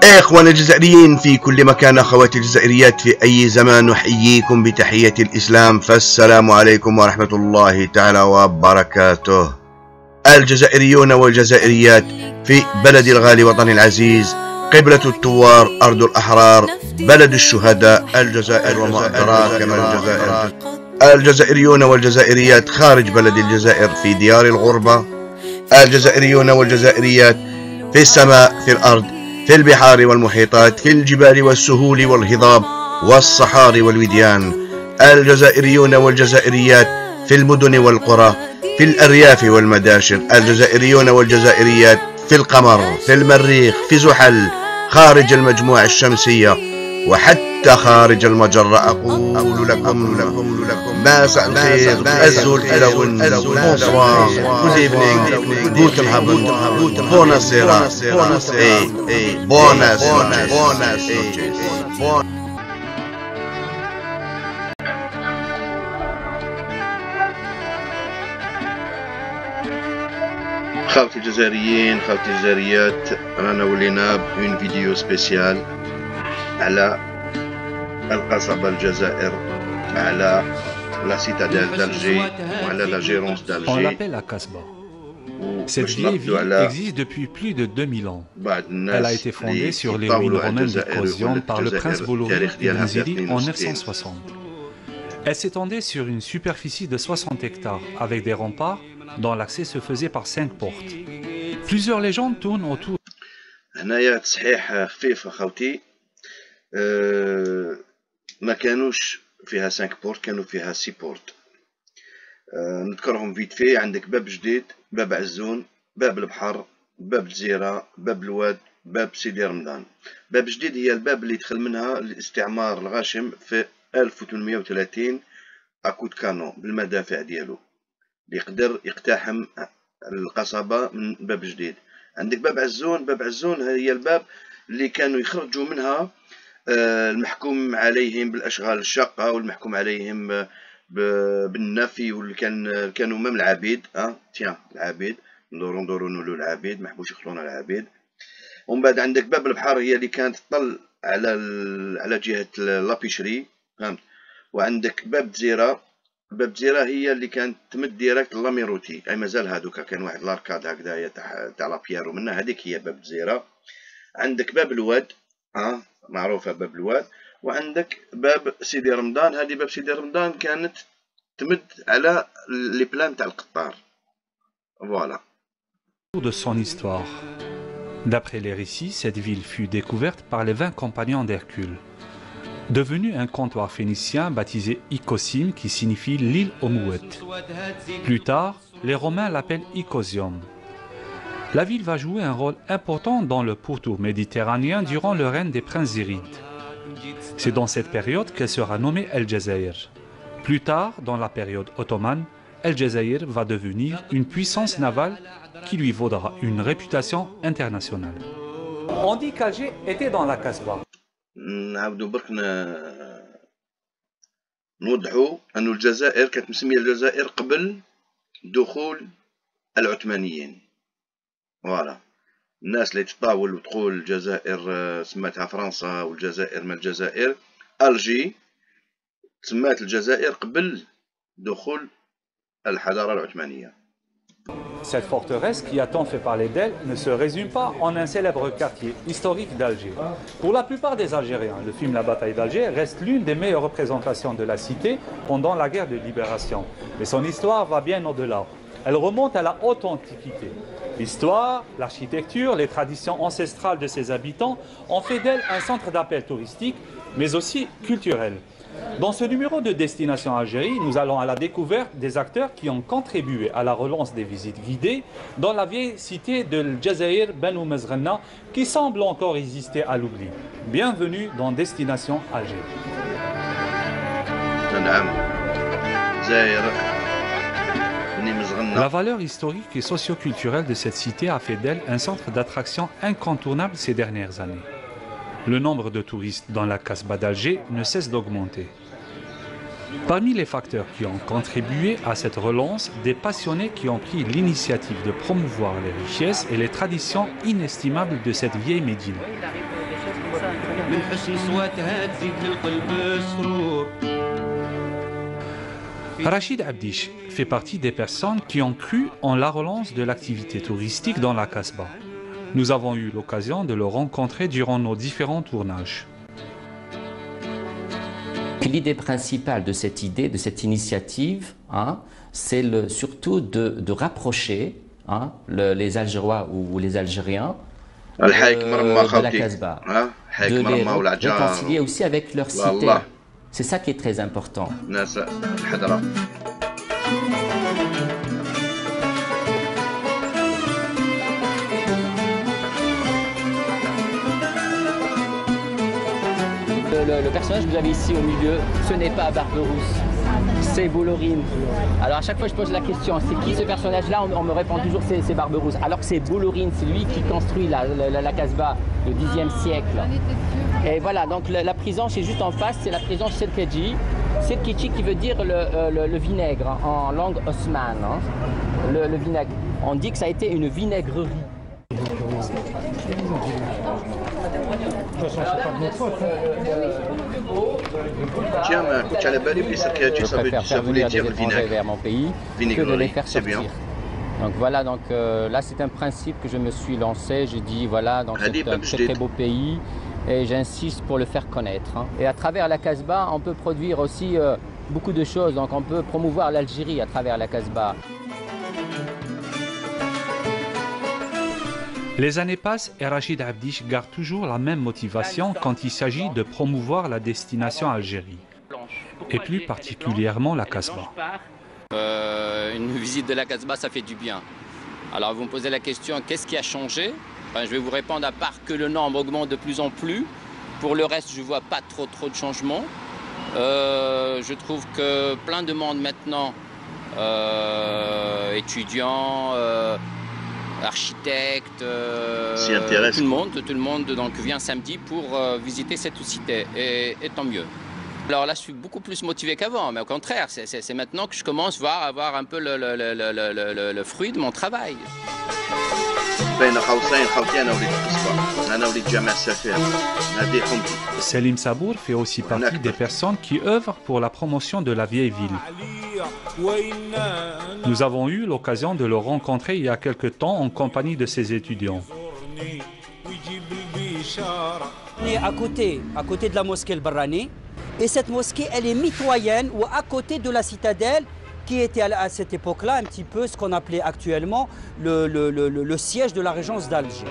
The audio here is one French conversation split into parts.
إخواننا الجزائريين في كل مكان، أخواتي الجزائريات في أي زمان، نحييكم بتحية الإسلام، فالسلام عليكم ورحمة الله تعالى وبركاته. الجزائريون والجزائريات في بلد الغالي وطني العزيز، قبلة الثوار، أرض الأحرار، بلد الشهداء، الجزائر وما أدراك ما الجزائر. الجزائريون والجزائريات خارج بلد الجزائر في ديار الغربة، الجزائريون والجزائريات في السماء، في الأرض، في البحار والمحيطات، في الجبال والسهول والهضاب والصحاري والوديان، الجزائريون والجزائريات في المدن والقرى، في الأرياف والمداشر، الجزائريون والجزائريات في القمر، في المريخ، في زحل، خارج المجموعة الشمسية، وحتى خارج المجرة. أقول لكم مساء الخير، الزول إلون، بونسوار، good evening, guten Abend, buonasera, buenas noches. خوتي الجزائريين، خوتي الجزائريات، رانا ولينا بون فيديو سبيسيال على القصبة الجزائر، على لا سيتاديل d'Alger وعلى لا جيرونس d'Alger. On l'appelle la Kasbah. Cette vieille ville existe depuis plus de 2000 ans. Elle a été fondée sur les ruines romaines d'Icosium par le prince Boulori Ibn Ziri en 960. Elle s'étendait sur une superficie de 60 hectares avec des remparts dont l'accès se faisait par 5 portes. Plusieurs légendes tournent autour. هنايا تصحيح خفيف اخوتي، ما كانوش فيها 5 بورت، كانوا فيها 6 بورت. نذكرهم فيت في. عندك باب جديد، باب عزون، باب البحر، باب الجزيرة، باب الواد، باب سيدي رمضان. باب جديد هي الباب اللي دخل منها الاستعمار الغاشم في 1830 اكود كانون بالمدافع ديالو، اللي يقدر يقتحم القصبة من باب جديد. عندك باب عزون. باب عزون هي الباب اللي كانوا يخرجوا منها المحكوم عليهم بالأشغال الشاقة، والمحكوم عليهم بالنفي، واللي كانوا مام العبيد. العبيد ندورو نولو العبيد، ما حبوش يخلونا العبيد. ومن بعد عندك باب البحر، هي اللي كانت تطل على جهة لابيشري، فهمت. وعندك باب جزيرة. باب جزيرة هي اللي كانت تمد ديريكت لاميروتي، اي مازال هادوكا كان واحد لاركاد هكذايا تاع لابييرو منها، هذيك هي باب جزيرة. عندك باب الواد، معروفة باب الواد. وعندك باب سيدي رمضان. هذه باب سيدي رمضان كانت تمد على لي بلان تاع القطار. Voilà. De son histoire. D'après les récits, cette ville fut découverte par les 20 compagnons d'Hercule. Devenu un comptoir phénicien baptisé Icosim, qui signifie l'île aux mouettes. Plus tard, les Romains l'appellent Icosium. La ville va jouer un rôle important dans le pourtour méditerranéen durant le règne des princes zirides. C'est dans cette période qu'elle sera nommée El Jazair. Plus tard, dans la période ottomane, El Jazair va devenir une puissance navale qui lui vaudra une réputation internationale. On dit qu'Alger était dans la Kasbah. نعاودو برك نوضحوا أن الجزائر كانت مسمية الجزائر قبل دخول العثمانيين. فوالا، الناس اللي تطاول وتقول الجزائر سماتها فرنسا والجزائر ما الجزائر، ألجي سمات الجزائر قبل دخول الحضارة العثمانية. Cette forteresse qui a tant fait parler d'elle ne se résume pas en un célèbre quartier historique d'Alger. Pour la plupart des Algériens, le film La bataille d'Alger reste l'une des meilleures représentations de la cité pendant la guerre de libération. Mais son histoire va bien au-delà. Elle remonte à la haute antiquité. L'histoire, l'architecture, les traditions ancestrales de ses habitants ont fait d'elle un centre d'appel touristique, mais aussi culturel. Dans ce numéro de Destination Algérie, nous allons à la découverte des acteurs qui ont contribué à la relance des visites guidées dans la vieille cité de Jazair Ben Oumezghenna qui semble encore résister à l'oubli. Bienvenue dans Destination Algérie. La valeur historique et socio-culturelle de cette cité a fait d'elle un centre d'attraction incontournable ces dernières années. Le nombre de touristes dans la Kasbah d'Alger ne cesse d'augmenter. Parmi les facteurs qui ont contribué à cette relance, des passionnés qui ont pris l'initiative de promouvoir les richesses et les traditions inestimables de cette vieille médine. من حسن صوتها تزيد للقلب سرور. Rachid Abdish fait partie des personnes qui ont cru en la relance de l'activité touristique dans la Casbah. Nous avons eu l'occasion de le rencontrer durant nos différents tournages. L'idée principale de cette idée, de cette initiative, c'est surtout de rapprocher les Algérois ou les Algériens de la Casbah, de les réconcilier aussi avec leur cité. C'est ça qui est très important. Le personnage que vous avez ici au milieu, ce n'est pas Barberousse, c'est Boulorine. Alors à chaque fois je pose la question, c'est qui ce personnage-là? On me répond toujours c'est Barberousse. Alors que c'est Boulorine, c'est lui qui construit la Casbah, le Xe siècle. Et voilà, donc la prison c'est juste en face, c'est la prison Serkedji. Serkedji qui veut dire le vinaigre en langue osmane. Le vinaigre. On dit que ça a été une vinaigrerie. Tiens, tu as la balle, ça voulait dire le vinaigre. Vers mon pays que de les faire sortir. Donc voilà, là c'est un principe que je me suis lancé. J'ai dit voilà, donc c'est un très beau pays et j'insiste pour le faire connaître. Et à travers la Casbah, on peut produire aussi beaucoup de choses. Donc on peut promouvoir l'Algérie à travers la Casbah. Les années passent et Rachid Abdish garde toujours la même motivation quand il s'agit de promouvoir la destination Algérie, et plus particulièrement la Casbah. Une visite de la Casbah, ça fait du bien. Alors vous me posez la question, qu'est-ce qui a changé? Je vais vous répondre, à part que le nombre augmente de plus en plus. Pour le reste, je ne vois pas trop de changements. Je trouve que plein de monde maintenant, étudiants, architectes, tout le monde donc, vient samedi pour visiter cette cité, et tant mieux. Alors là, je suis beaucoup plus motivé qu'avant, mais au contraire, c'est maintenant que je commence à avoir un peu le fruit de mon travail. Selim Sabour fait aussi partie des personnes qui œuvrent pour la promotion de la vieille ville. Nous avons eu l'occasion de le rencontrer il y a quelque temps en compagnie de ses étudiants. On est à côté de la mosquée El Barrani, et cette mosquée, elle est mitoyenne ou à côté de la citadelle, qui était à cette époque-là un petit peu ce qu'on appelait actuellement le siège de la régence d'Alger.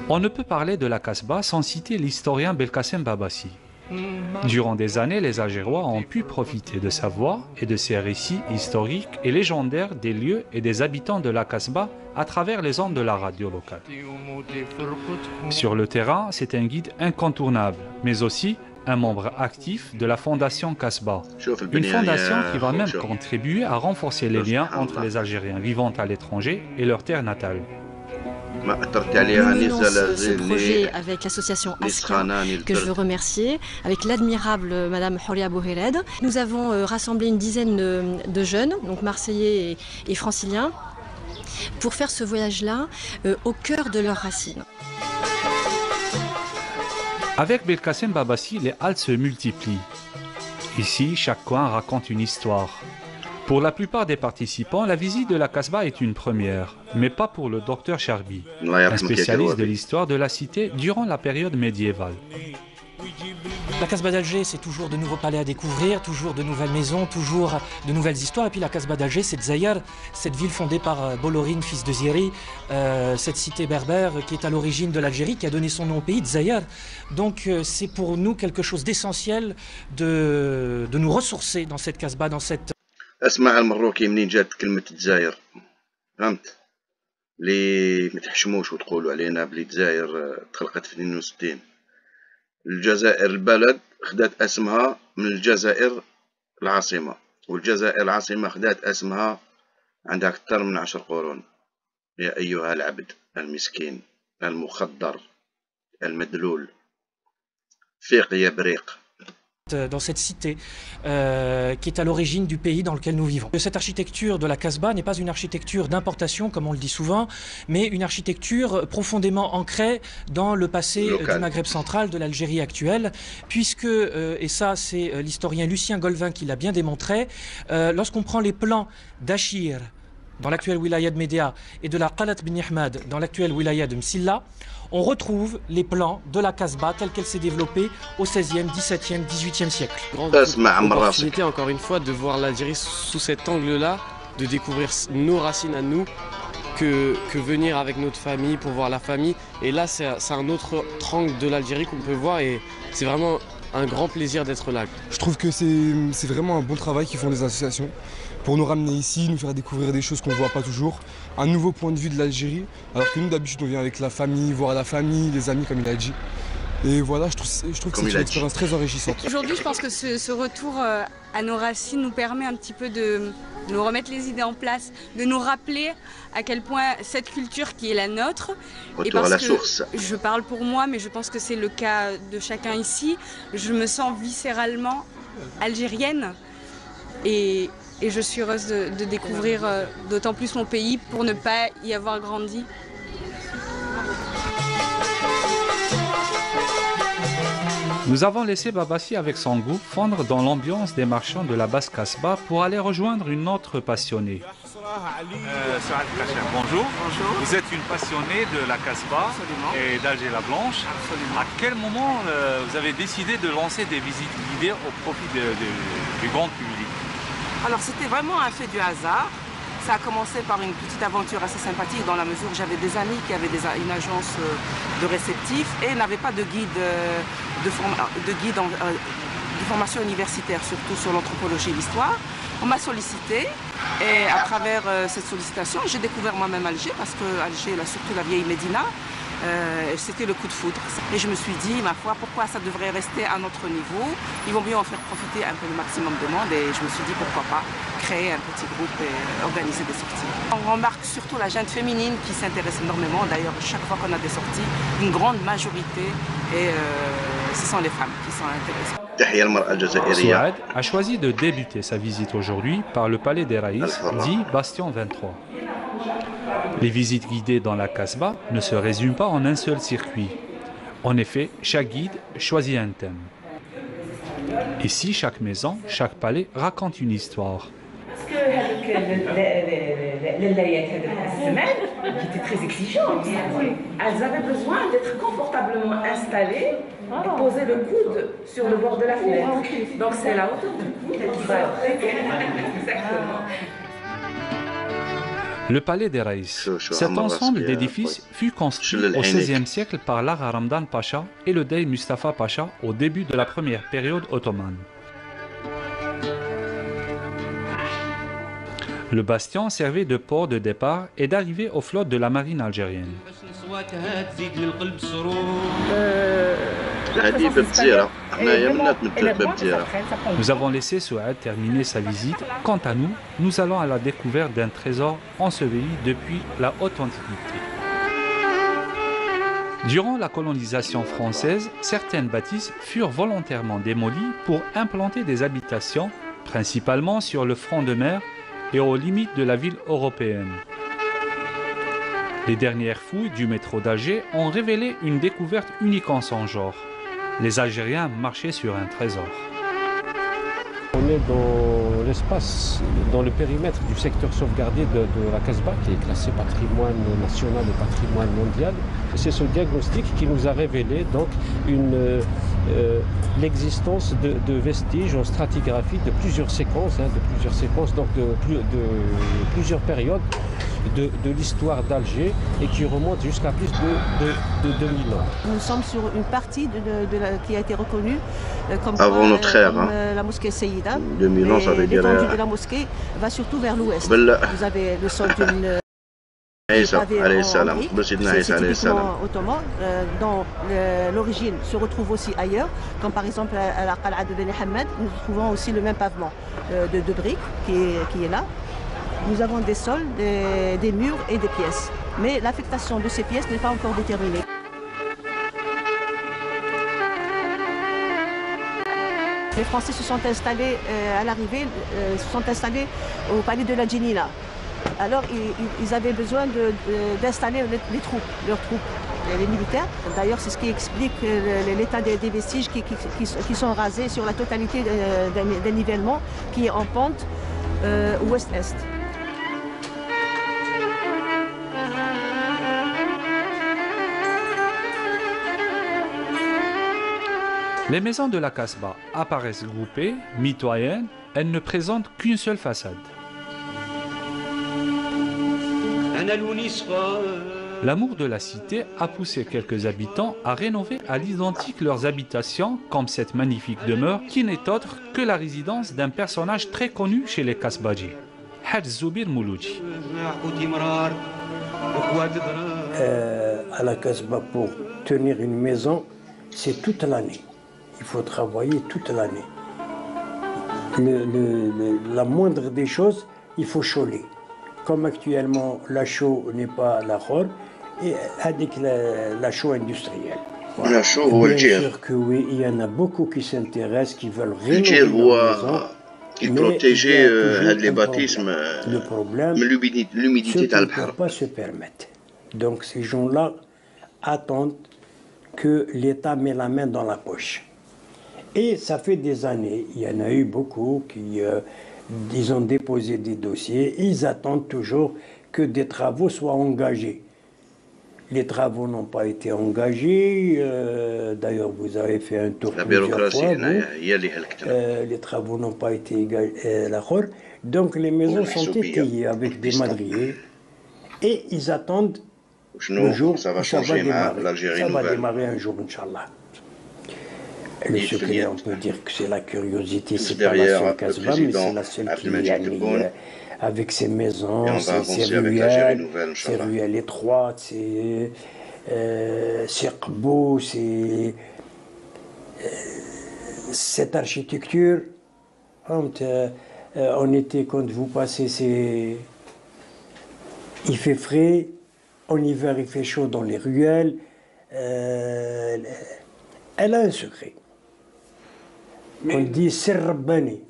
On ne peut parler de la Casbah sans citer l'historien Belkacem Babassi. Durant des années, les Algérois ont pu profiter de sa voix et de ses récits historiques et légendaires des lieux et des habitants de la Casbah à travers les ondes de la radio locale. Sur le terrain, c'est un guide incontournable, mais aussi un membre actif de la Fondation Casbah, une fondation qui va même contribuer à renforcer les liens entre les Algériens vivant à l'étranger et leur terre natale. Nous lançons ce projet avec l'association Aska, que je veux remercier, avec l'admirable Madame Horia Bouhired. Nous avons rassemblé une dizaine de jeunes, donc marseillais et franciliens, pour faire ce voyage-là au cœur de leurs racines. Avec Belkacem Babassi, les haltes se multiplient. Ici, chaque coin raconte une histoire. Pour la plupart des participants, la visite de la Casbah est une première, mais pas pour le docteur Charbi, un spécialiste de l'histoire de la cité durant la période médiévale. La Casbah d'Alger, c'est toujours de nouveaux palais à découvrir, toujours de nouvelles maisons, toujours de nouvelles histoires. Et puis la Casbah d'Alger, c'est Zayar, cette ville fondée par Boulorine, fils de Ziri, cette cité berbère qui est à l'origine de l'Algérie, qui a donné son nom au pays, Zayar. Donc c'est pour nous quelque chose d'essentiel de nous ressourcer dans cette Casbah, dans cette... اسمع المروكي منين جات كلمة الجزائر فهمت لي متحشموش وتقولوا علينا بلي الجزائر تخلقت في 62 الجزائر البلد خدات اسمها من الجزائر العاصمة والجزائر العاصمة خدات اسمها عندها أكثر من 10 قرون يا أيها العبد المسكين المخدر المدلول فيق يا بريق dans cette cité qui est à l'origine du pays dans lequel nous vivons. Cette architecture de la Casbah n'est pas une architecture d'importation, comme on le dit souvent, mais une architecture profondément ancrée dans le passé du Maghreb central, de l'Algérie actuelle, puisque, et ça c'est l'historien Lucien Golvin qui l'a bien démontré, lorsqu'on prend les plans d'Achir, dans l'actuelle wilaya de Médéa, et de la Qalat bin Ahmad, dans l'actuelle wilaya de Msilla, on retrouve les plans de la Casbah telle qu'elle s'est développée au XVIe, XVIIe, XVIIIe siècle. Grande opportunité, encore une fois, de voir l'Algérie sous cet angle-là, de découvrir nos racines à nous, que venir avec notre famille pour voir la famille. Et là, c'est un autre angle de l'Algérie qu'on peut voir et c'est vraiment un grand plaisir d'être là. Je trouve que c'est vraiment un bon travail qu'ils font les associations pour nous ramener ici, nous faire découvrir des choses qu'on ne voit pas toujours, un nouveau point de vue de l'Algérie, alors que nous d'habitude on vient avec la famille, voir la famille, les amis comme il a dit. Et voilà, je trouve que c'est une expérience très enrichissante. Aujourd'hui, je pense que ce retour à nos racines nous permet un petit peu de nous remettre les idées en place, de nous rappeler à quel point cette culture qui est la nôtre, retour et parce à la que source. Je parle pour moi, mais je pense que c'est le cas de chacun ici, je me sens viscéralement algérienne et je suis heureuse de découvrir d'autant plus mon pays pour ne pas y avoir grandi. Nous avons laissé Babassi avec son groupe fondre dans l'ambiance des marchands de la basse Casbah pour aller rejoindre une autre passionnée. Bonjour. Vous êtes une passionnée de la Casbah et d'Alger la Blanche. Absolument. À quel moment vous avez décidé de lancer des visites guidées au profit du grand public? Alors c'était vraiment un fait du hasard. Ça a commencé par une petite aventure assez sympathique dans la mesure où j'avais des amis qui avaient une agence de réceptifs et n'avaient pas de guide de formation universitaire, surtout sur l'anthropologie et l'histoire. On m'a sollicité et à travers cette sollicitation, j'ai découvert moi-même Alger parce que Alger, surtout la vieille Médina, c'était le coup de foudre. Et je me suis dit, ma foi, pourquoi ça devrait rester à notre niveau? Il vaut mieux en faire profiter un peu le maximum de monde et je me suis dit, pourquoi pas créer un petit groupe et organiser des sorties. On remarque surtout la gente féminine qui s'intéresse énormément. D'ailleurs, chaque fois qu'on a des sorties, une grande majorité, et ce sont les femmes qui sont intéressées. Souad a choisi de débuter sa visite aujourd'hui par le palais des Raïs, dit Bastion 23. Les visites guidées dans la Casbah ne se résument pas en un seul circuit. En effet, chaque guide choisit un thème. Ici, chaque maison, chaque palais raconte une histoire. Parce que les semaine, qui étaient très exigeantes, elles avaient besoin d'être confortablement installées et poser le coude sur le bord de la fenêtre. Donc c'est la hauteur du coude qui va. Exactement. Le palais des Raïs. Cet ensemble d'édifices fut construit au XVIe siècle par l'Agha Ramdan Pacha et le Dey Mustafa Pacha au début de la première période ottomane. Le bastion servait de port de départ et d'arrivée aux flottes de la marine algérienne. Nous avons laissé Souad terminer sa visite. Quant à nous, nous allons à la découverte d'un trésor enseveli depuis la haute antiquité. Durant la colonisation française, certaines bâtisses furent volontairement démolies pour implanter des habitations, principalement sur le front de mer et aux limites de la ville européenne. Les dernières fouilles du métro d'Alger ont révélé une découverte unique en son genre. Les Algériens marchaient sur un trésor. On est dans l'espace, dans le périmètre du secteur sauvegardé de la Casbah, qui est classé patrimoine national et patrimoine mondial. C'est ce diagnostic qui nous a révélé donc l'existence de vestiges en stratigraphie de plusieurs séquences, donc de plusieurs périodes de l'histoire d'Alger et qui remonte jusqu'à plus de 2000 ans. Nous sommes sur une partie qui a été reconnue comme, avant notre ère, la mosquée Seyida. 2000 ans, ça veut dire. L'étendue de la mosquée va surtout vers l'ouest. Vous avez le sol d'une c'est typiquement ottoman, dont l'origine se retrouve aussi ailleurs, comme par exemple à la Qal'a de Beni Hammad, nous trouvons aussi le même pavement de briques qui est là. Nous avons des sols, des murs et des pièces, mais l'affectation de ces pièces n'est pas encore déterminée. Les Français se sont installés à l'arrivée, se sont installés au palais de la Djenina. Alors ils avaient besoin d'installer les troupes, leurs troupes, les militaires. D'ailleurs, c'est ce qui explique l'état des vestiges qui sont rasés sur la totalité d'un nivellement qui est en pente ouest-est. Les maisons de la Kasbah apparaissent groupées, mitoyennes, elles ne présentent qu'une seule façade. L'amour de la cité a poussé quelques habitants à rénover à l'identique leurs habitations, comme cette magnifique demeure qui n'est autre que la résidence d'un personnage très connu chez les Kasbadji, Hadj Zoubir Mouloudji. À la Kasbah, pour tenir une maison, c'est toute l'année. Il faut travailler toute l'année. La moindre des choses, il faut choler. Comme actuellement, la chaux n'est pas la rôle, et avec la chaux industrielle. Voilà. La chaux ou le Bien sûr que oui, il y en a beaucoup qui s'intéressent, qui veulent rénover leur maison. Il protégeait les baptismes le problème, l'humidité ceux qui ne peuvent pas se permettre. Donc ces gens-là attendent que l'État met la main dans la poche. Et ça fait des années, il y en a eu beaucoup qui ils ont déposé des dossiers, ils attendent toujours que des travaux soient engagés. Les travaux n'ont pas été engagés, d'ailleurs vous avez fait un tour plusieurs fois, les travaux n'ont pas été engagés, donc les maisons sont étayées avec des madriers et ils attendent le jour où ça va démarrer. Ça va démarrer un jour, Inch'Allah. Le secret, on peut dire que c'est la curiosité, c'est pas la seule Kasbah, mais c'est la seule qui est avec ses maisons, ses ruelles étroites, ses qbous, cette architecture. En été, quand vous passez, il fait frais, en hiver il fait chaud dans les ruelles. Elle a un secret. On dit Sir Rabbani.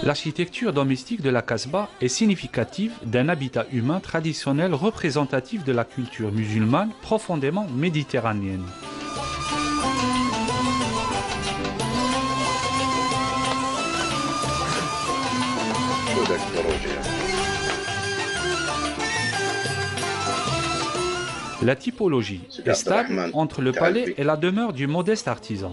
L'architecture domestique de la Kasbah est significative d'un habitat humain traditionnel représentatif de la culture musulmane profondément méditerranéenne. La typologie est stable entre le palais et la demeure du modeste artisan.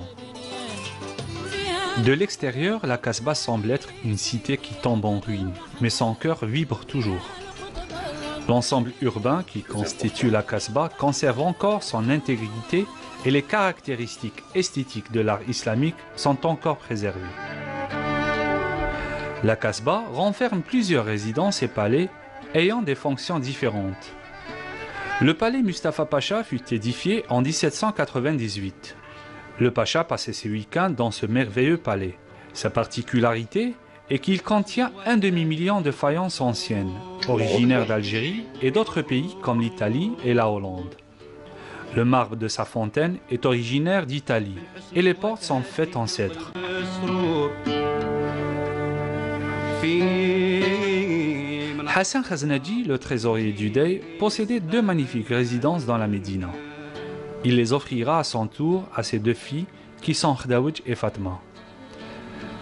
De l'extérieur, la Kasbah semble être une cité qui tombe en ruine, mais son cœur vibre toujours. L'ensemble urbain qui constitue la Kasbah conserve encore son intégrité et les caractéristiques esthétiques de l'art islamique sont encore préservées. La Kasbah renferme plusieurs résidences et palais ayant des fonctions différentes. Le palais Mustafa Pacha fut édifié en 1798. Le Pacha passait ses week-ends dans ce merveilleux palais. Sa particularité est qu'il contient 1 demi-million de faïences anciennes, originaires d'Algérie et d'autres pays comme l'Italie et la Hollande. Le marbre de sa fontaine est originaire d'Italie et les portes sont faites en cèdre. Hassan Khaznadji, le trésorier du Dey, possédait 2 magnifiques résidences dans la Médina. Il les offrira à son tour à ses 2 filles qui sont Khdaouj et Fatma.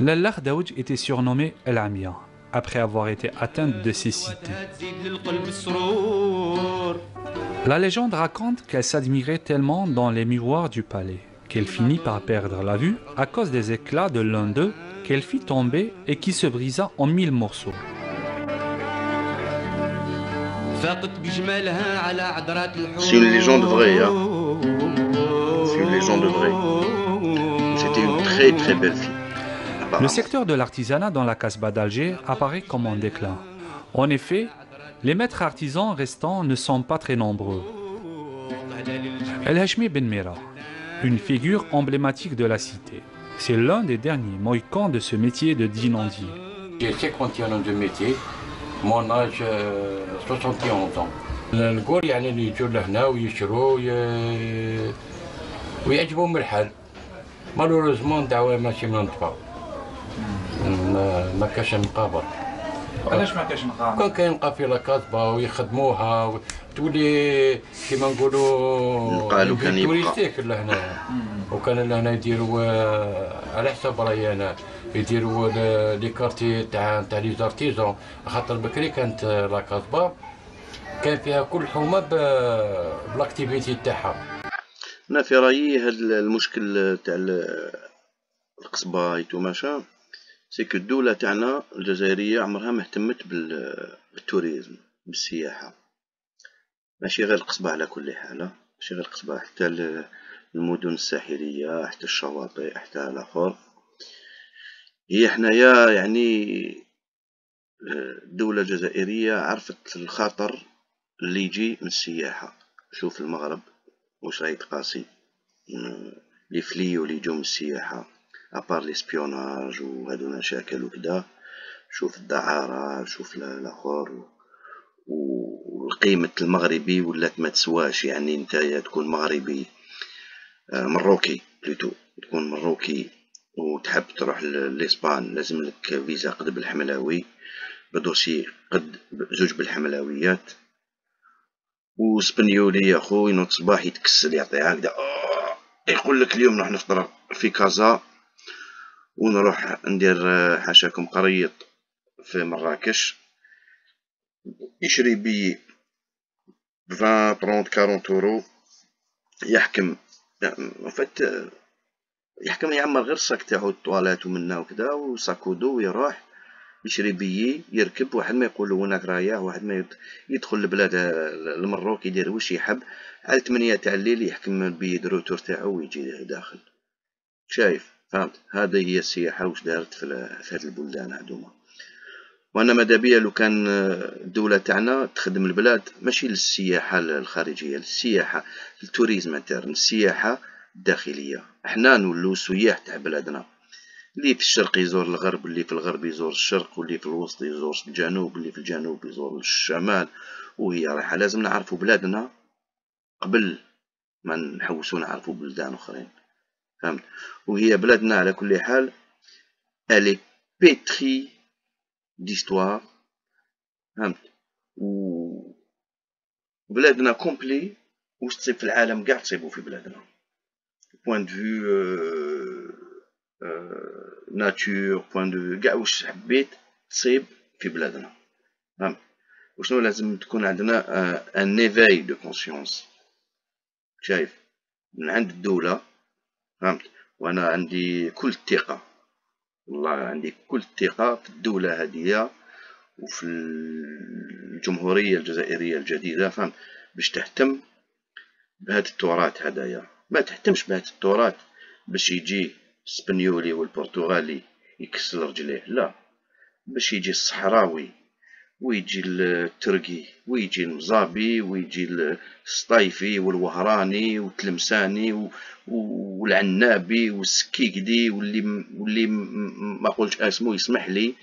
Lalla Khdaouj était surnommée El Amia, après avoir été atteinte de cécité. La légende raconte qu'elle s'admirait tellement dans les miroirs du palais qu'elle finit par perdre la vue à cause des éclats de l'un d'eux qu'elle fit tomber et qui se brisa en 1000 morceaux. C'est une légende vraie, hein. C'est une légende vraie. C'était une très très belle fille. Le secteur de l'artisanat dans la Kasbah d'Alger apparaît comme en déclin. En effet, les maîtres artisans restants ne sont pas très nombreux. El Hachmi Ben Mira, une figure emblématique de la cité. C'est l'un des derniers mohicans de ce métier de dinandier. J'ai 51 ans de métier. مون اج 71 ans. نقول يعني اللي يجوا لهنا ويشروا ويعجبهم الحال. مالوريزمون دعوة ماشي منطفى. ما كاش نقابة. علاش ما كاش نقابة؟ كون كاين قافلة لاكازبا ويخدموها تولي كيما نقولوا كان يبقى توريستيك لهنا. وكان لهنا يديروا على حساب رايي انا يديروا لي كارتي تاع لي زارتيزون، خاطر بكري كانت لاكازبا كان فيها كل حومه بالاكتيفيتي تاعها. انا في رايي هاد المشكل تاع القصبه يتوماشا سي كو الدوله تاعنا الجزائريه عمرها ما اهتمت بالتوريزم بالسياحه، ماشي غير القصبه على كل حال، ماشي غير القصبه، حتى المدن الساحليه، حتى الشواطئ، حتى الاخر. هي حنايا يعني الدوله الجزائريه عرفت الخطر اللي يجي من السياحه. شوف المغرب واش راهي تقاسي، لي فليو اللي يجو من السياحه ابار ليسبيوناج وهادو المشاكل وكدا. شوف الدعاره، شوف الاخر، وقيمة المغربي ولات ما تسواش. يعني نتايا تكون مغربي مروكي بلوتو، تكون مروكي وتحب تروح لإسبان لازم لك فيزا قد بالحملاوي، بدوسي قد زوج بالحملاويات. وسبنيولي يا خويا نوض صباح يتكسل يعطيها هكدا، يقول لك اليوم نروح نفطر في كازا ونروح ندير حاشاكم قريط في مراكش، يشري بي 20 30 40 اورو، يحكم فات يحكم يعمر غير الصاك تاعو الطوالات ومنا وكدا وساكودو ويروح يشري بيي يركب. واحد ما يقول وينك رايح، واحد ما يدخل لبلاد المروك يدير واش يحب، على 8 تاع الليل يحكم البيي دروتور تاعو ويجي داخل. شايف فهمت؟ هذه هي السياحة واش دارت في هاد البلدان هادوما. وانا مادابيا لو كان الدولة تاعنا تخدم البلاد ماشي للسياحة الخارجية، للسياحة التوريزم انترن، السياحة الداخلية. احنا نولو سياح تاع بلادنا، اللي في الشرق يزور الغرب، اللي في الغرب يزور الشرق، واللي في الوسط يزور الجنوب، اللي في الجنوب يزور الشمال. وهي رايحة لازم نعرفو بلادنا قبل ما نحوسو نعرفو بلدان اخرين، فهمت؟ وهي بلادنا على كل حال الي بيتري ديستوار، فهمت؟ و بلادنا كومبلي واش تصيب في العالم كاع تصيبو في بلادنا، بوين دو فيو ناتور، بوين دو فيو كاع واش حبيت تصيب في بلادنا، فهمت؟ وشنو لازم تكون عندنا ان ايفاي دو كونسيونس. شايف؟ من عند الدولة، فهمت؟ وانا عندي كل الثقة، والله عندي كل الثقة في الدولة هذه وفي الجمهورية الجزائرية الجديدة، فهمت؟ باش تهتم بهذا التراث هدايا. ما تهتمش بهذا التراث باش يجي السبنيولي والبرتغالي يكسر رجليه، لا، باش يجي الصحراوي ويجي التركي ويجي المزابي ويجي السطايفي والوهراني والتلمساني والعنابي والسكيكدي واللي ما قلتش اسمه يسمح لي،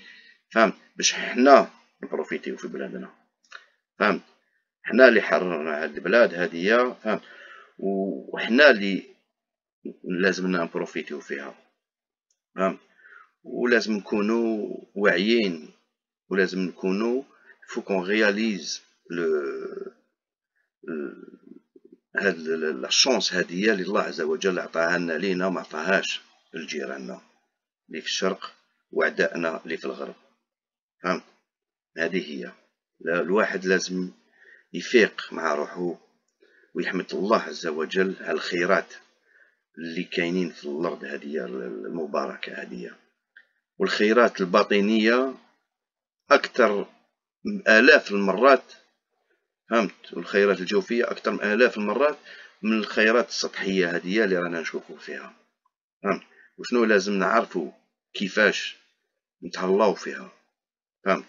فهمت؟ باش حنا نبروفيتيو في بلادنا، فهمت؟ حنا اللي حررنا هاد البلاد هادية، فهمت؟ وحنا اللي لازمنا نبروفيتيو فيها، فهمت؟ ولازم نكونوا واعيين، ولازم نكونوا faut qu'on réalise هاد لا شونس هادية اللي الله عز وجل عطاها لنا لينا وما عطاهاش لجيراننا اللي في الشرق وأعدائنا اللي في الغرب، فهمت؟ هذه هي. الواحد لازم يفيق مع روحو ويحمد الله عز وجل على الخيرات اللي كاينين في الأرض هذه المباركة هذه، والخيرات الباطنية أكثر آلاف المرات، فهمت؟ والخيرات الجوفية أكثر من آلاف المرات من الخيرات السطحية هذه اللي رانا نشوفو فيها، فهمت؟ وشنو لازم نعرفو كيفاش نتهلاو فيها، فهمت؟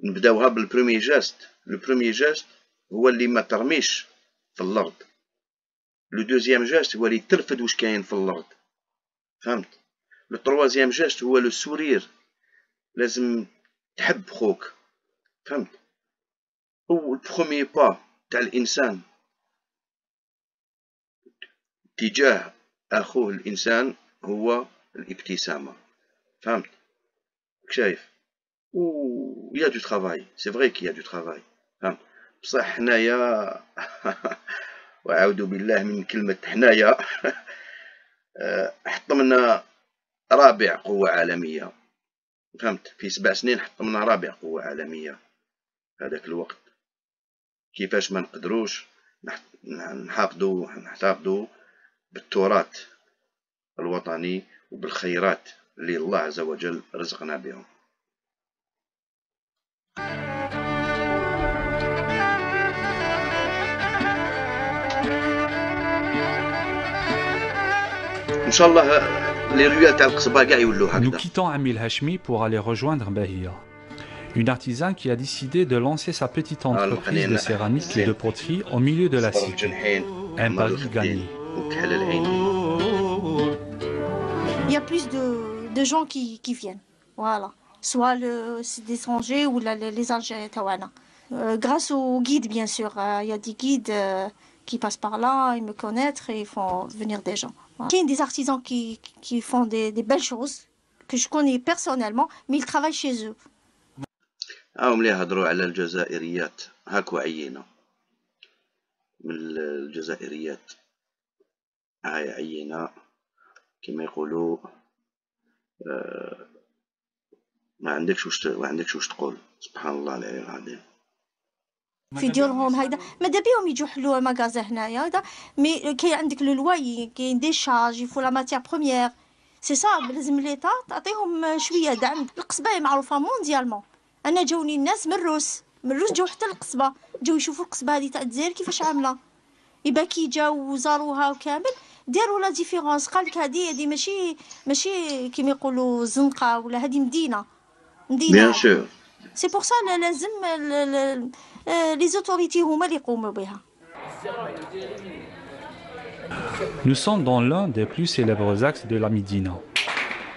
نبداوها بالبروميي جاست. لو بروميي جاست هو اللي ما ترميش في الأرض، لو دوزيام جاست هو اللي ترفد واش كاين في الأرض، فهمت؟ لو تروازيام جاست هو لو سورير، لازم تحب خوك، فهمت؟ والبخوميي با تاع الإنسان تجاه أخوه الإنسان هو الابتسامة. فهمت؟ شايف؟ ويا دو ترافاي، سي فري كي يا دو ترافاي. فهمت؟ بصح حنايا وأعوذ بالله من كلمة حنايا حطمنا رابع قوة عالمية. فهمت؟ في 7 سنين حطمنا رابع قوة عالمية. هذاك الوقت كيفاش ما نقدروش نحتفظوا بالتراث الوطني وبالخيرات اللي الله عز وجل رزقنا بهم. ان شاء الله les ruelles تاع القصبة كاع يولوا هكذا. Nous quittons Amil Hashmi pour aller rejoindre Bahia, une artisan qui a décidé de lancer sa petite entreprise de céramique et de poterie au milieu de la cité. Un pari gagné. Il y a plus de gens qui viennent, voilà. Soit des étrangers ou les Algériens. Grâce aux guides, bien sûr. Il y a des guides qui passent par là, ils me connaissent et ils font venir des gens. Voilà. Il y a des artisans qui font des belles choses, que je connais personnellement, mais ils travaillent chez eux. هاهم اللي يهضروا على الجزائريات هاكو عينة من الجزائريات. هاي عينة كما يقولوا ما عندكش واش تقول. سبحان الله العلي العظيم. في ديورهم هيدا ماذا بيهم يجوا يحلوا مغازا هنايا هذا مي كاين عندك لو لواي كاين دي شارج يفو لا ماتيير بروميير سي صا لازم ليطا تعطيهم شويه دعم. القصبه معروفه مونديالمون. انا جاوني الناس من الروس جاو حتى القصبه جاو يشوفوا القصبه هذه تاع الجزائر كيفاش عامله. يبا كي جاو وزاروها وكامل داروا لا ديفيرونس. قال لك هذه ماشي كيما يقولوا زنقه ولا هذه مدينه بيان سور. سي بور سا لازم لي زوتوريتي هما اللي يقوموا بها. Nous sommes dans l'un des plus célèbres axes de la Médina,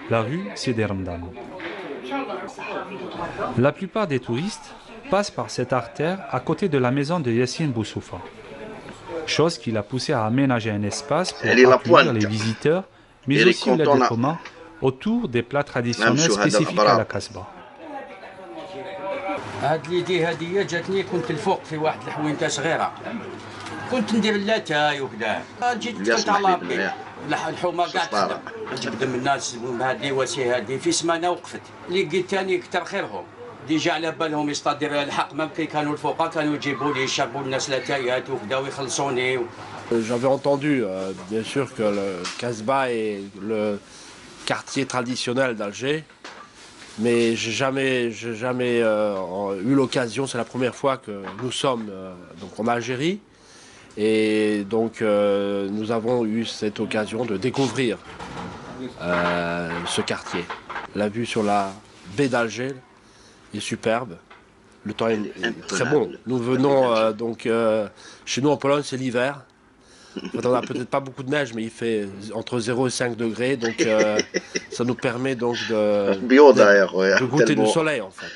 la rue Sidi Ramdan. La plupart des touristes passent par cette artère à côté de la maison de Yassine Boussoufa, chose qui l'a poussé à aménager un espace pour accueillir les visiteurs, mais aussi l'aide commun autour des plats traditionnels spécifiques à la Kasbah. هاد ليدي هادية جاتني كنت الفوق في واحد الحوينتة صغيرة كنت ندير اللاتاي وكذا جيت كنت على ربي الحومة كاع تخدم الناس هادي وسي هادي في سمانة وقفت لقيت تاني كتر خيرهم ديجا على بالهم يستدير الحق ممكن كانوا الفوقا كانوا يجيبوا لي يشربوا الناس لاتايات وكذا ويخلصوني. J'avais entendu bien sûr que le Kasbah est le quartier traditionnel d'Alger. Mais j'ai jamais eu l'occasion, c'est la première fois que nous sommes donc en Algérie. Et donc nous avons eu cette occasion de découvrir ce quartier. La vue sur la baie d'Alger est superbe. Le temps est très bon. Nous venons donc chez nous en Pologne, c'est l'hiver. On n'a peut-être pas beaucoup de neige, mais il fait entre 0 et 5 degrés, donc ça nous permet donc de goûter du soleil en fait.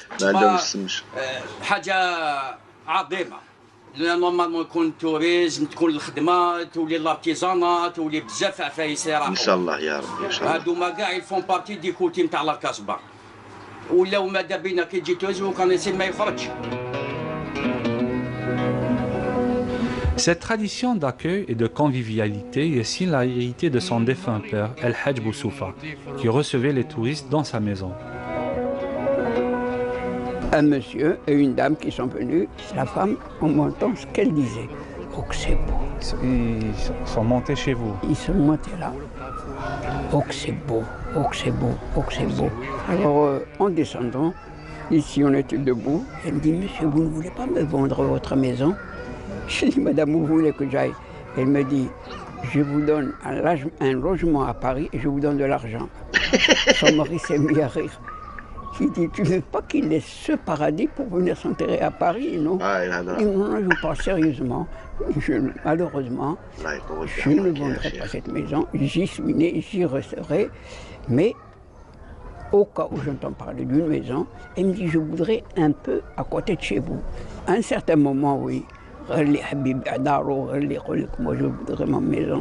نورمالمون يكون التوريزم تكون الخدمه تولي لارتيزانا تولي بزاف عفايس راحوا ان شاء الله يا ربي ان شاء الله. هادوما كاع يفون بارتي دي كوتي نتاع لا كاسبا ولاو ماذا بينا كي تجي توز وكان يصير ما يخرجش. Cette tradition d'accueil et de convivialité est aussi l'hérité de son défunt père, El Hadj Boussoufa, qui recevait les touristes dans sa maison. Un monsieur et une dame qui sont venus, la femme, en montant ce qu'elle disait. Oh que c'est beau. Ils sont montés chez vous? Ils sont montés là. Oh que c'est beau, oh que c'est beau, oh que c'est beau. Alors en descendant, ici on était debout, elle me dit, monsieur, vous ne voulez pas me vendre votre maison? Je dis, madame, où vous voulez que j'aille? Elle me dit, je vous donne un logement à Paris et je vous donne de l'argent. Son mari s'est mis à rire. Il dit, tu ne veux pas qu'il laisse ce paradis pour venir s'enterrer à Paris, non? Et moi, je vous parle sérieusement. Malheureusement, je ne vendrai pas cette maison. J'y suis né, j'y resterai. Mais au cas où j'entends parler d'une maison, elle me dit je voudrais un peu à côté de chez vous. À un certain moment, oui. Moi je voudrais ma maison,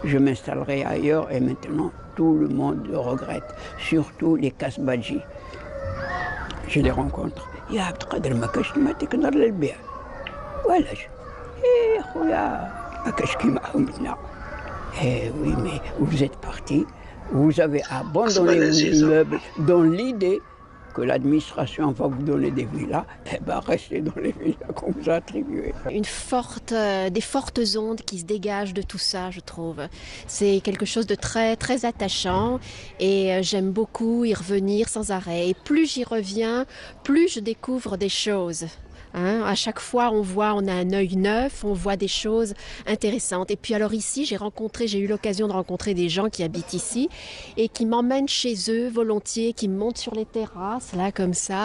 je m'installerai ailleurs et maintenant tout le monde le regrette, surtout les Kasbadji. Je les rencontre. يا عبد القادر ما كاش ما تقدر للبيع وعلاش؟ ايه خويا ما كاش كيما هنا. Eh oui, mais vous êtes parti, vous avez abandonné vos immeubles dans l'idée que l'administration va vous donner des villas, eh ben restez dans les villas qu'on vous a attribuées. Des fortes ondes qui se dégagent de tout ça, je trouve. C'est quelque chose de très, très attachant et j'aime beaucoup y revenir sans arrêt. Et plus j'y reviens, plus je découvre des choses. Hein, à chaque fois, on a un œil neuf, on voit des choses intéressantes. Et puis alors ici, j'ai eu l'occasion de rencontrer des gens qui habitent ici et qui m'emmènent chez eux volontiers, qui me montent sur les terrasses, là comme ça,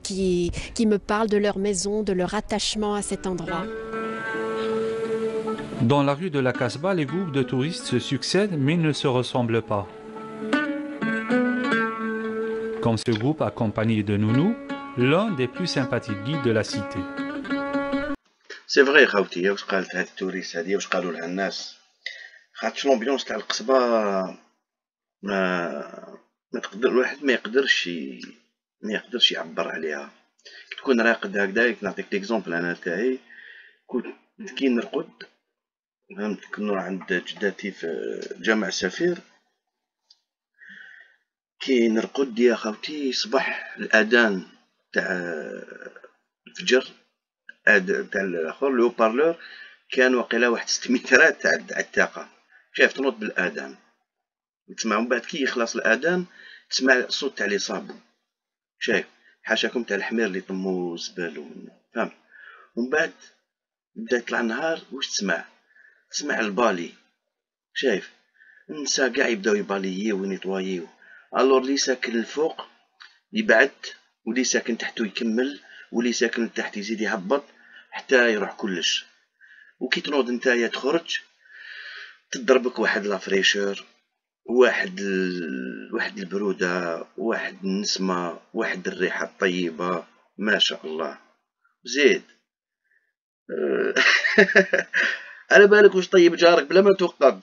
qui me parlent de leur maison, de leur attachement à cet endroit. Dans la rue de la Kasbah, les groupes de touristes se succèdent mais ne se ressemblent pas. Comme ce groupe accompagné de Nounou, l'un des plus sympathiques guides de la cité. سي فري خاوتي واش قالت هاد التوريست هادي واش قالوا لها الناس خاطش لومبيونس تاع القصبه ما تقدر الواحد ما يقدرش يعبر عليها. تكون راقد هكذاك نعطيك ليكزومبل انا تاعي كنت كي نرقد فهمت كنا عند جداتي في جامع السفير كي نرقد يا خاوتي صبح الاذان تاع الفجر تاع الاخر لو بارلور كان واقيلا واحد 6 مترات تاع الطاقه شايف تنوض بالاذان تسمع من بعد كي يخلص الاذان تسمع الصوت تاع لي صابو شايف حاشاكم تاع الحمير اللي طمو الزبال فهم ومن بعد بدا يطلع النهار واش تسمع البالي شايف النساء كاع يبداو يباليو ونيطوايو الور اللي ساكن الفوق يبعد واللي ساكن تحتو يكمل واللي ساكن تحت يزيد يهبط حتى يروح كلش. وكي تنوض نتايا تخرج تضربك واحد لافريشور واحد البروده واحد النسمه واحد الريحه الطيبه ما شاء الله زيد. على بالك واش طيب جارك بلا ما توقف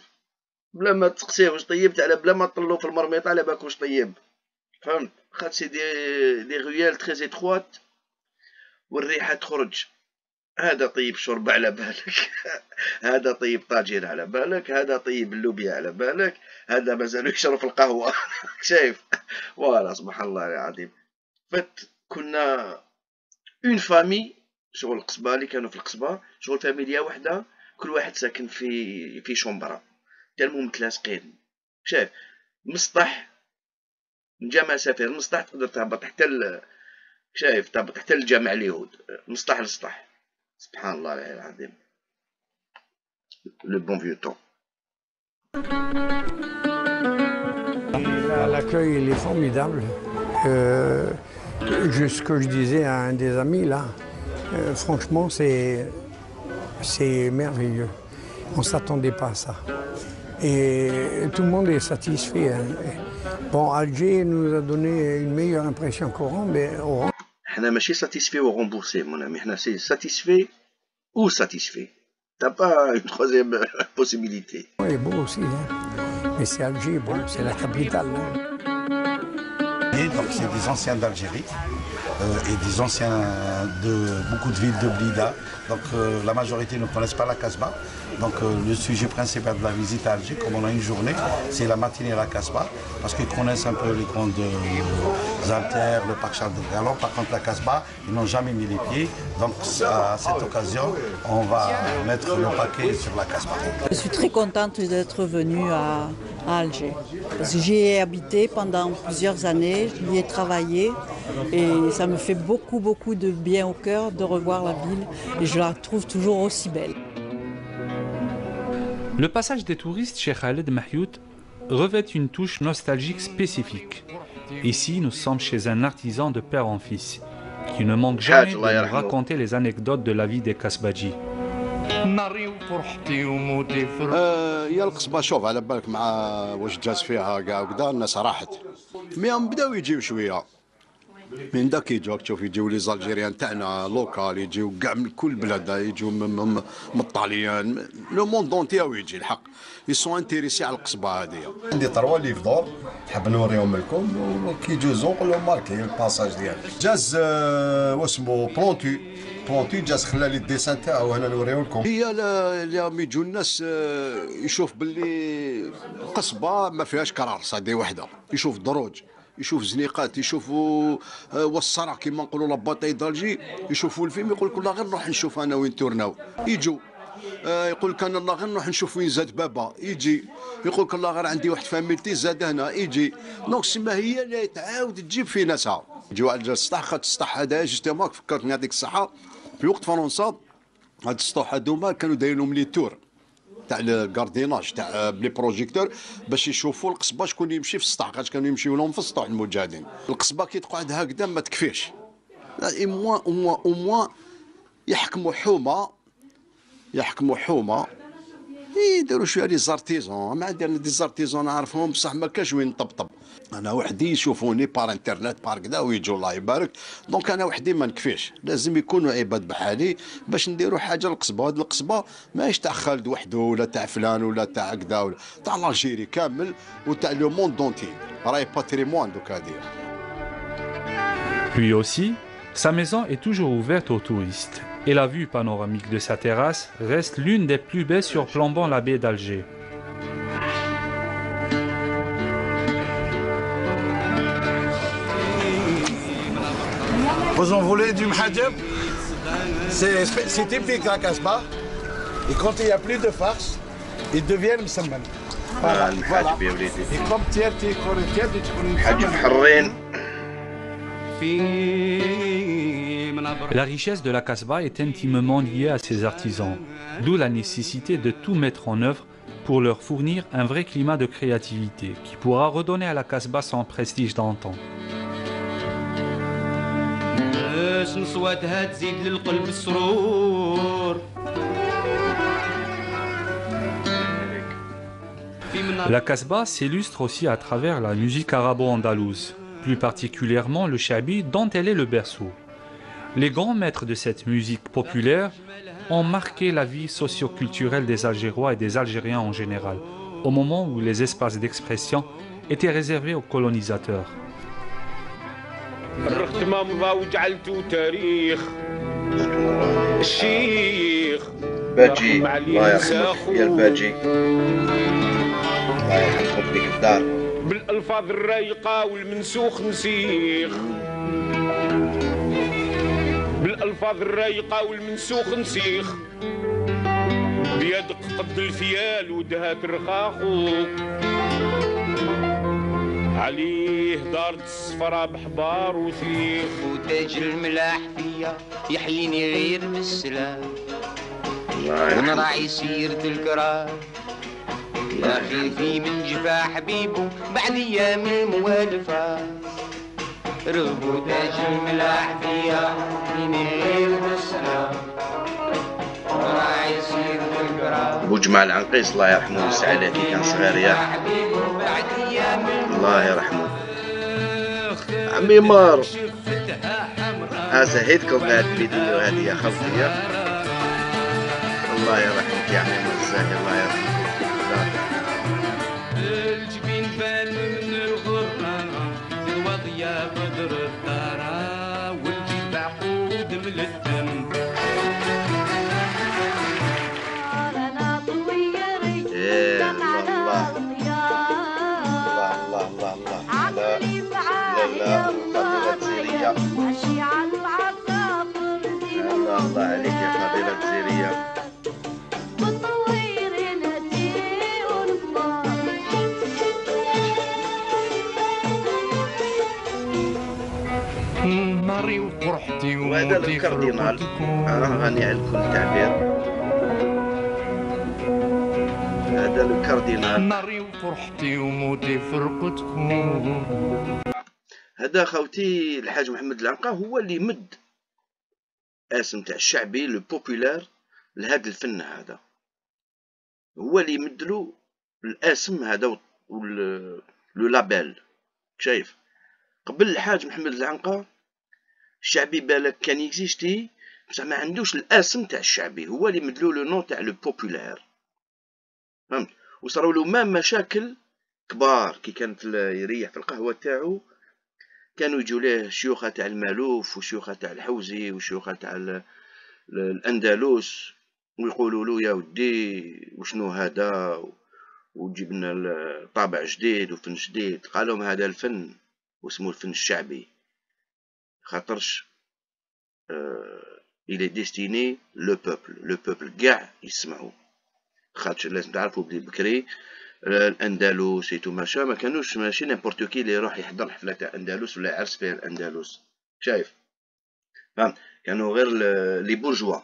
بلا ما تسقسيه واش طيبت على بلا ما تطلو في المرميط على بالك واش طيب فهمت خاطر سي دي غويال تري اتروات والريحه تخرج هذا طيب شوربه على بالك هذا طيب طاجين على بالك هذا طيب اللوبيا على بالك هذا مازالو يشرب في القهوه شايف فوالا سبحان الله العظيم. فت كنا اون فامي شغل القصبه اللي كانوا في القصبه شغل فاميليا وحده كل واحد ساكن في شومبرا تالمو متلاصقين شايف مسطح من جامع سفير مسطح تقدر تهبط حتى شايف تهبط حتى الجامع اليهود مسطح لسطح سبحان الله العظيم لو بون فيو طون. L'accueil il est formidable. Ce que je disais à un des amis là, franchement c'est merveilleux. On ne s'attendait pas à ça. Et tout le monde est satisfait. Hein. Bon, Alger nous a donné une meilleure impression qu'Oran, mais Oran... حنا ماشي satisfait ou remboursé mon ami, حنا c'est satisfait ou satisfait. T'as pas une troisième possibilité. Il est beau aussi, hein. Mais c'est Alger, bon, c'est la capitale. Hein. Donc c'est des anciens d'Algérie et des anciens de beaucoup de villes de Blida. Donc la majorité ne connaissent pas la Kasbah. Donc le sujet principal de la visite à Alger, comme on a une journée, c'est la matinée à la Kasbah, parce qu'ils connaissent un peu les grandes artères, le parc Charles de Gaulle. Par contre la Kasbah, ils n'ont jamais mis les pieds. Donc à cette occasion, on va mettre le paquet sur la Kasbah. Je suis très contente d'être venue à Alger. Parce que j'y ai habité pendant plusieurs années, j'y ai travaillé et ça me fait beaucoup de bien au cœur de revoir la ville et je la trouve toujours aussi belle. Le passage des touristes chez Khaled Mahyout revêt une touche nostalgique spécifique. Ici, nous sommes chez un artisan de père en fils qui ne manque jamais de nous raconter les anecdotes de la vie des Kasbadji. يا القصبه شوف على بالك مع واش جاز فيها كاع وكذا الناس راحت مي بداو يجيو شويه من داك يجوا تشوف يجيو لي زالجيريان تاعنا لوكال يجيو كاع من كل بلاد يجيو من الطاليان لو موند اونتيا يجي الحق يسون انتيريسي على القصبه هذه. عندي طروا اللي في دور نحب نوريهم لكم وكي يجوزو نقول لهم ماركي الباساج ديالك جاز واسمو بلونتي جاز خلى لي الديسان تاعو هنا نوريو لكم. هي اللي يجوا الناس يشوف باللي القصبه ما فيهاش قرار صادي وحده يشوف دروج يشوف زنيقات يشوفوا والصرع كيما نقولوا لا باتاي دالجي يشوفوا الفيلم يقول لك والله غير نروح نشوف انا وين تورناو يجوا يقول لك انا الله غير نروح نشوف وين زاد بابا يجي يقول لك الله غير عندي واحد فاميلتي زاد هنا يجي دونك سما هي اللي تعاود تجيب في ناسها يجيو على السطح خاطر السطح هذا جوستومون فكرتني هذيك الصحه في وقت فرنسا هاد السطوح هذوما كانوا دايرين لي تور تاع الكارديناج تاع بلي بروجيكتور باش يشوفوا القصبه شكون يمشي في السطح خاطر كانوا يمشيو لهم في السطح المجاهدين. القصبه كي تقعد هكذا ما تكفيش او موان يحكموا حومه يديروا شويه لي زارتيزون ما عندنا دي زارتيزون نعرفهم بصح ما كاش وين نطبطب انا وحدي يشوفوني بار انترنت بار كذا ويجوا الله يبارك دونك انا وحدي ما نكفيش لازم يكونوا عباد بحالي باش نديروا حاجه للقصبه. هاد القصبه ماهيش تاع خالد وحده ولا تاع فلان ولا تاع كذا ولا تاع لالجيري كامل وتاع لو موند دونتي راهي باتريمون دوك هادي. Lui aussi, sa maison est toujours ouverte aux touristes et la vue panoramique de sa terrasse reste l'une des plus belles surplombant la baie d'Alger. Vous en voulez du mhadjab? C'est typique la Casbah. Et quand il n'y a plus de farce, ils deviennent msamman. Voilà. Et comme tiers, tu La richesse de la Casbah est intimement liée à ses artisans, d'où la nécessité de tout mettre en œuvre pour leur fournir un vrai climat de créativité qui pourra redonner à la Casbah son prestige d'antan. La Casbah s'illustre aussi à travers la musique arabo-andalouse, plus particulièrement le chabi dont elle est le berceau. Les grands maîtres de cette musique populaire ont marqué la vie socio-culturelle des Algérois et des Algériens en général, au moment où les espaces d'expression étaient réservés aux colonisateurs. باجي الله يرحمك يا الباجي الله يحفظك بك الدار بالالفاظ الرايقه والمنسوخ نسيخ بالالفاظ الرايقه والمنسوخ نسيخ بيدق قد الفيال ودهاك رخاخو عليه دارت الصفرا بحبار وثيخ وتاج الملاح فيا يحييني غير بالسلام ونراعي سيرة الكرام يا خيفي من جفا حبيبه بعد ايام الموالفة رغبو تاج الملاح فيا يحييني غير بالسلام ونراعي سيرة الكرام بوجمع العنقيس الله يرحمه ويسع عليه كي كان صغير يا الله يرحمه عمي مار زهيدكم بهاد الفيديو هذه يا خلطي الله يرحمك يا عمي مار الزاهي الله يرحمك الجبين بان من الغرة الوضية بدر الدارة والجيب عقود من الدم الله عليك يا فضيلة الزيرية ناري وقرحتي وهذا الكاردينال غني على كل تعبير هذا الكاردينال ناري وقرحتي وموتي فرقتكم هذا خوتي الحاج محمد العنقا هو اللي مد اسم تاع الشعبي لو بوبولار لهذا الفن هذا هو اللي يمدلو الاسم هذا لو لابيل شايف قبل الحاج محمد العنقا الشعبي بالك كان يكزيستي بصح ما عندوش الاسم تاع الشعبي، هو اللي مدلو لو نون تاع لو بوبولار، فهمت. وصراو له مام مشاكل كبار كي كانت يريح في القهوه تاعو، كانوا يجوا ليه شيوخه تاع المالوف وشيوخه تاع الحوزي وشيوخه تاع الاندلس ويقولوا له يا ودي وشنو هذا وتجيب لنا طابع جديد وفن جديد. قال لهم هذا الفن واسمه الفن الشعبي، خاطرش il est destiné le peuple كاع يسمعوا. خاطش لازم تعرفوا بلي بكري الاندلس تو ماشا ما كانوش ماشي نيمبورت كي اللي يروح يحضر حفله تاع اندلس ولا يعرس فيها الاندلس، شايف فهمت. كانوا غير لي بورجوا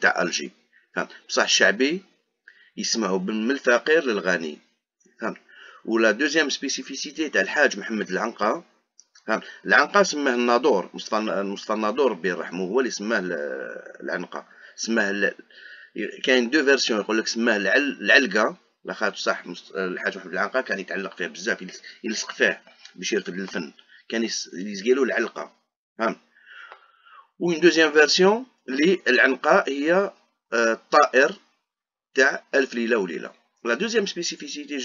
تاع الجي، فهمت. بصح الشعبي يسمعوا من الفقير للغني، فهمت. ولا دوزيام سبيسيفيسيتي تاع الحاج محمد العنقا، فهمت. العنقا سماه الناظور، مصطفى الناظور ربي يرحمه هو اللي سماه العنقا. سماه كاين دو فيرسيون، يقول لك سماه العلقه لاخاطش صح الحاج محمد العنقا كان يتعلق فيه بزاف، يلصق فيه باش يرفد الفن، كان يسقيلو العلقه، فهمت. وين دوزيام فيرسيون اللي العنقا هي الطائر تاع ألف ليلة وليلة. لا دوزيام سبيسيفيسيتي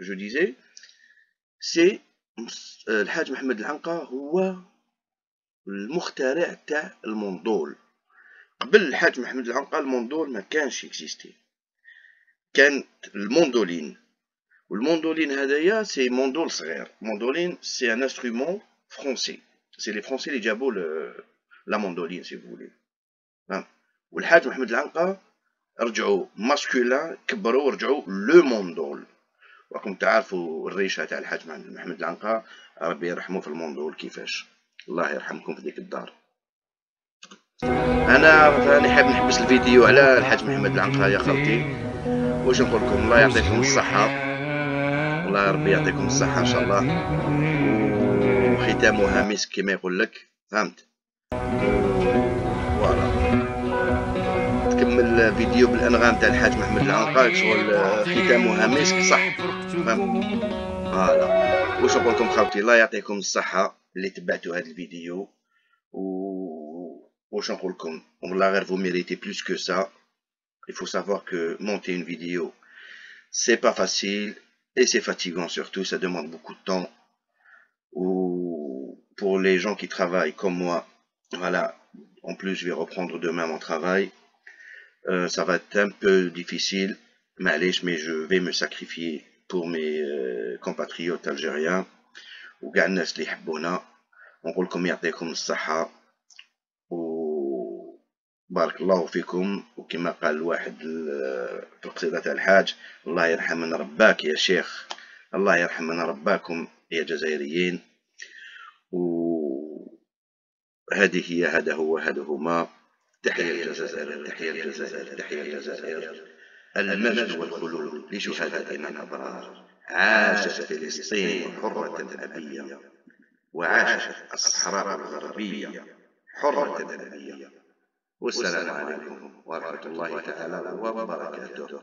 جو ديزي سي الحاج محمد العنقا هو المخترع تاع الموندول. قبل الحاج محمد العنقا الموندول ما كانش اكزيستي، كان الموندولين، والموندولين هذايا سي موندول صغير. موندولين سي ان انسترومون فرونسي، سي لي فرونسي اللي جابوا لا موندولين سي فولي. والحاج محمد العنقا رجعوا ماسكولان، كبروا ورجعوا لو موندول. راكم تعرفوا الريشه تاع الحاج محمد العنقا ربي يرحمه في الموندول كيفاش، الله يرحمكم في ديك الدار. انا راني حاب نحبس الفيديو على الحاج محمد العنقا يا خالتي. واش نقول لكم، الله يعطيكم الصحه، الله ربي يعطيكم الصحه ان شاء الله، وختامها مسك كما يقول لك، فهمت. فوالا تكمل فيديو بالانغام تاع الحاج محمد العنقا شغل ختامها مسك، صح فهمت. فوالا واش نقول لكم خاوتي، الله يعطيكم الصحه اللي تبعتوا هذا الفيديو. واش نقول لكم، والله غير vous méritez plus que ça. Il faut savoir que monter une vidéo c'est pas facile et c'est fatigant surtout, ça demande beaucoup de temps. Ou pour les gens qui travaillent comme moi, voilà, en plus je vais reprendre demain mon travail, ça va être un peu difficile, mais je vais me sacrifier pour mes compatriotes algériens وكاع الناس اللي يحبونا. نقول لكم يعطيكم الصحة وبارك الله فيكم. وكما قال الواحد في القصيدة تاع الحاج، الله يرحم من رباك يا شيخ، الله يرحم من رباكم يا جزائريين. وهذه هذا هما تحية الجزائر، تحية الجزائر، تحية الجزائر. المجد والخلود لشهدائنا الأبرار. عاشت فلسطين حرة أبية، وعاشت الصحراء الغربية حرة أبية. والسلام عليكم ورحمة الله تعالى وبركاته.